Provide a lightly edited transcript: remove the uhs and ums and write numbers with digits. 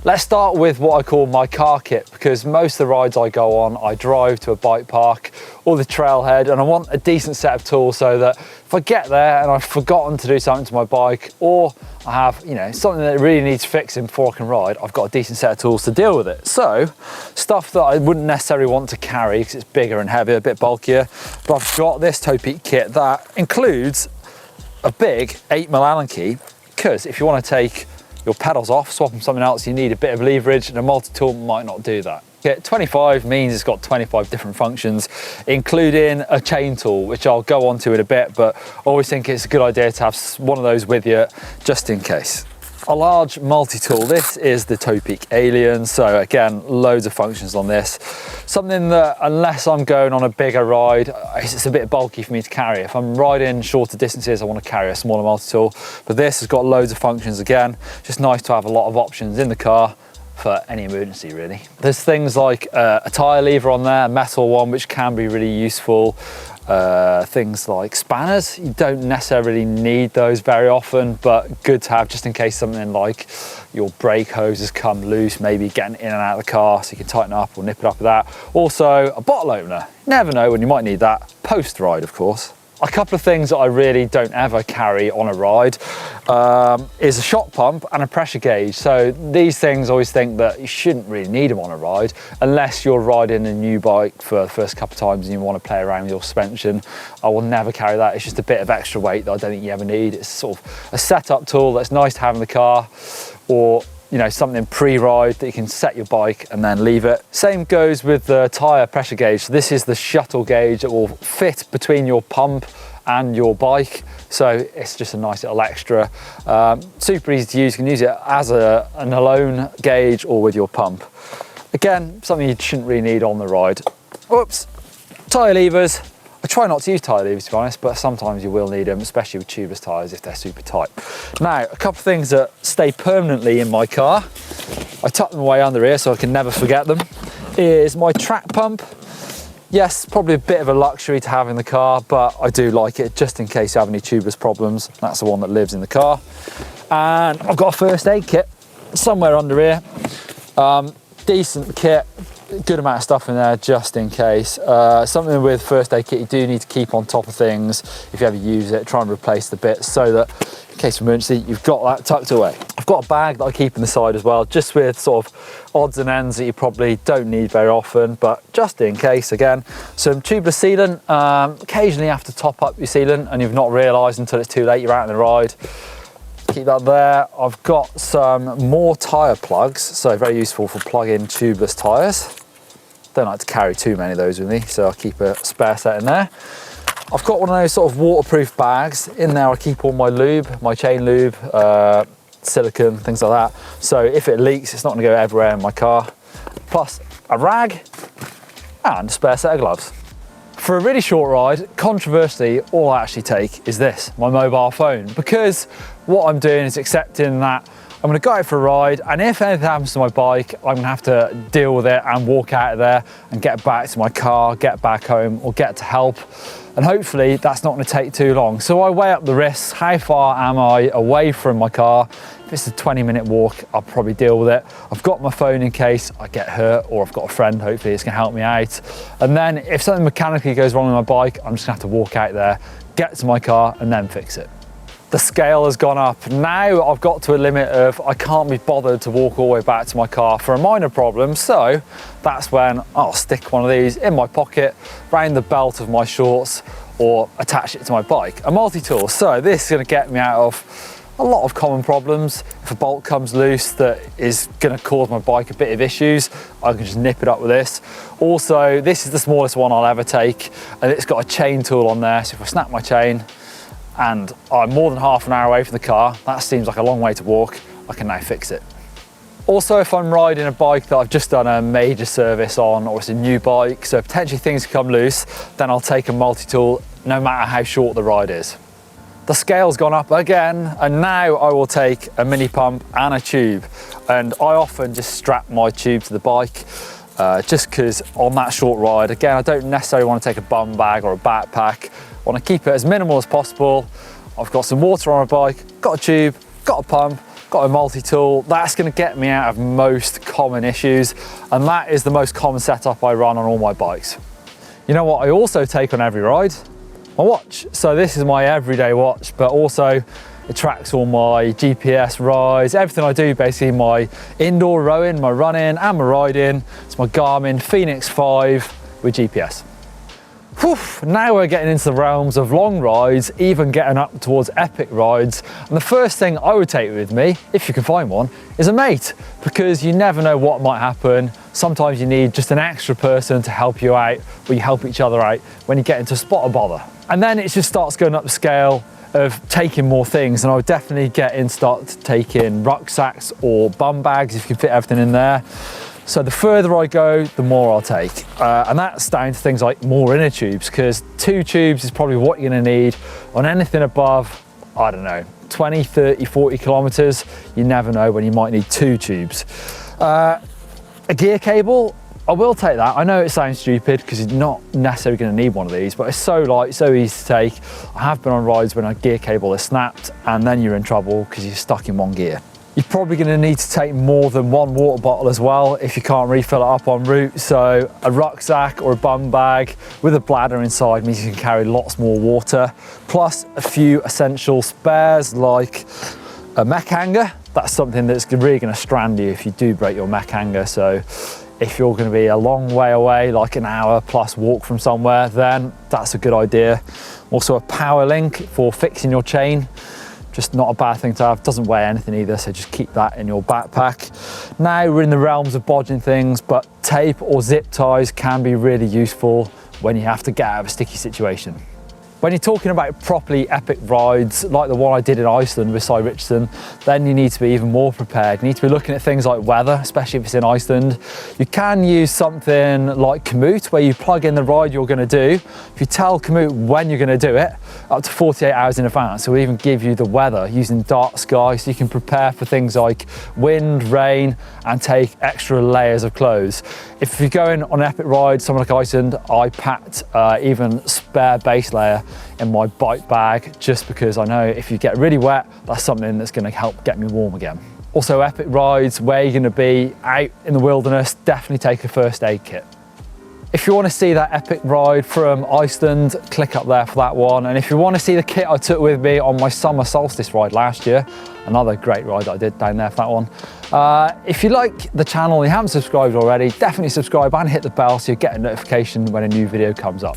Let's start with what I call my car kit, because most of the rides I go on, I drive to a bike park or the trailhead, and I want a decent set of tools so that if I get there and I've forgotten to do something to my bike, or I have, you know, something that really needs fixing before I can ride, I've got a decent set of tools to deal with it. So stuff that I wouldn't necessarily want to carry because it's bigger and heavier, a bit bulkier, but I've got this Topeak kit that includes a big 8mm Allen key, because if you want to take your pedals off, swap them something else, you need a bit of leverage, and a multi-tool might not do that. Kit 25 means it's got 25 different functions, including a chain tool, which I'll go on to in a bit, but I always think it's a good idea to have one of those with you just in case. A large multi-tool, this is the Topeak Alien, so again, loads of functions on this. Something that, unless I'm going on a bigger ride, it's a bit bulky for me to carry. If I'm riding shorter distances, I want to carry a smaller multi-tool, but this has got loads of functions again. Just nice to have a lot of options in the car for any emergency, really. There's things like a tyre lever on there, a metal one, which can be really useful. Things like spanners, you don't necessarily need those very often, but good to have just in case something like your brake hose has come loose, maybe getting in and out of the car, so you can tighten up or nip it up with that. Also, a bottle opener, never know when you might need that, post-ride of course. A couple of things that I really don't ever carry on a ride is a shock pump and a pressure gauge. So these things, I always think that you shouldn't really need them on a ride unless you're riding a new bike for the first couple of times and you want to play around with your suspension. I will never carry that. It's just a bit of extra weight that I don't think you ever need. It's sort of a setup tool that's nice to have in the car, or you know, something pre-ride that you can set your bike and then leave it. Same goes with the tyre pressure gauge. So this is the shuttle gauge that will fit between your pump and your bike. So it's just a nice little extra. Super easy to use. You can use it as an alone gauge or with your pump. Again, something you shouldn't really need on the ride. Oops, tyre levers. I try not to use tyre levers to be honest, but sometimes you will need them, especially with tubeless tyres if they're super tight. Now, a couple of things that stay permanently in my car, I tuck them away under here so I can never forget them, is my track pump. Yes, probably a bit of a luxury to have in the car, but I do like it just in case you have any tubeless problems. That's the one that lives in the car. And I've got a first aid kit somewhere under here. Decent kit. Good amount of stuff in there just in case. Something with first aid kit, you do need to keep on top of things. If you ever use it, try and replace the bits so that in case of emergency, you've got that tucked away. I've got a bag that I keep in the side as well, just with sort of odds and ends that you probably don't need very often, but just in case. Again, some tubeless sealant. Occasionally you have to top up your sealant and you've not realised until it's too late, you're out on the ride. Keep that there. I've got some more tyre plugs, so very useful for plugging tubeless tyres. Don't like to carry too many of those with me, so I'll keep a spare set in there. I've got one of those sort of waterproof bags. In there I keep all my lube, my chain lube, silicone, things like that. So if it leaks, it's not going to go everywhere in my car. Plus a rag and a spare set of gloves. For a really short ride, controversially, all I actually take is this, my mobile phone, because what I'm doing is accepting that I'm gonna go out for a ride, and if anything happens to my bike, I'm gonna have to deal with it and walk out of there and get back to my car, get back home, or get to help. And hopefully that's not gonna take too long. So I weigh up the risks. How far am I away from my car? If it's a 20-minute walk, I'll probably deal with it. I've got my phone in case I get hurt, or I've got a friend, hopefully it's gonna help me out. And then if something mechanically goes wrong with my bike, I'm just gonna have to walk out there, get to my car, and then fix it. The scale has gone up. Now I've got to a limit of I can't be bothered to walk all the way back to my car for a minor problem, so that's when I'll stick one of these in my pocket, round the belt of my shorts, or attach it to my bike. A multi-tool, so this is going to get me out of a lot of common problems. If a bolt comes loose that is going to cause my bike a bit of issues, I can just nip it up with this. Also, this is the smallest one I'll ever take, and it's got a chain tool on there, so if I snap my chain, and I'm more than half an hour away from the car, that seems like a long way to walk, I can now fix it. Also, if I'm riding a bike that I've just done a major service on, or it's a new bike, so potentially things come loose, then I'll take a multi-tool no matter how short the ride is. The scale's gone up again, and now I will take a mini pump and a tube. And I often just strap my tube to the bike, just because on that short ride, again, I don't necessarily want to take a bum bag or a backpack. I want to keep it as minimal as possible. I've got some water on my bike, got a tube, got a pump, got a multi-tool. That's going to get me out of most common issues, and that is the most common setup I run on all my bikes. You know what I also take on every ride? My watch. So this is my everyday watch, but also it tracks all my GPS rides, everything I do, basically my indoor rowing, my running and my riding. It's my Garmin Fenix 5 with GPS. Whew, now we're getting into the realms of long rides, even getting up towards epic rides. And the first thing I would take with me, if you can find one, is a mate, because you never know what might happen. Sometimes you need just an extra person to help you out, or you help each other out when you get into spot or bother. And then it just starts going up the scale of taking more things, and I would definitely start taking rucksacks or bum bags if you can fit everything in there. So the further I go, the more I'll take. And that's down to things like more inner tubes, because 2 tubes is probably what you're gonna need on anything above, I don't know, 20, 30, 40 kilometers. You never know when you might need 2 tubes. A gear cable, I will take that. I know it sounds stupid because you're not necessarily gonna need one of these, but it's so light, so easy to take. I have been on rides when a gear cable is snapped and then you're in trouble because you're stuck in one gear. You're probably going to need to take more than 1 water bottle as well if you can't refill it up en route. So a rucksack or a bum bag with a bladder inside means you can carry lots more water, plus a few essential spares like a mech hanger. That's something that's really going to strand you if you do break your mech hanger. So if you're going to be a long way away, like an hour plus walk from somewhere, then that's a good idea. Also a power link for fixing your chain. Just not a bad thing to have. Doesn't weigh anything either, so just keep that in your backpack. Now we're in the realms of bodging things, but tape or zip ties can be really useful when you have to get out of a sticky situation. When you're talking about properly epic rides, like the one I did in Iceland with Cy Richardson, then you need to be even more prepared. You need to be looking at things like weather, especially if it's in Iceland. You can use something like Komoot, where you plug in the ride you're gonna do. If you tell Komoot when you're gonna do it, up to 48 hours in advance, it will even give you the weather using dark sky, so you can prepare for things like wind, rain, and take extra layers of clothes. If you're going on an epic ride, somewhere like Iceland, I packed even spare base layer in my bike bag, just because I know if you get really wet, that's something that's going to help get me warm again. Also, epic rides where you're going to be out in the wilderness, definitely take a first aid kit. If you want to see that epic ride from Iceland, click up there for that one. And if you want to see the kit I took with me on my summer solstice ride last year, another great ride that I did down there for that one. If you like the channel and you haven't subscribed already, definitely subscribe and hit the bell so you get a notification when a new video comes up.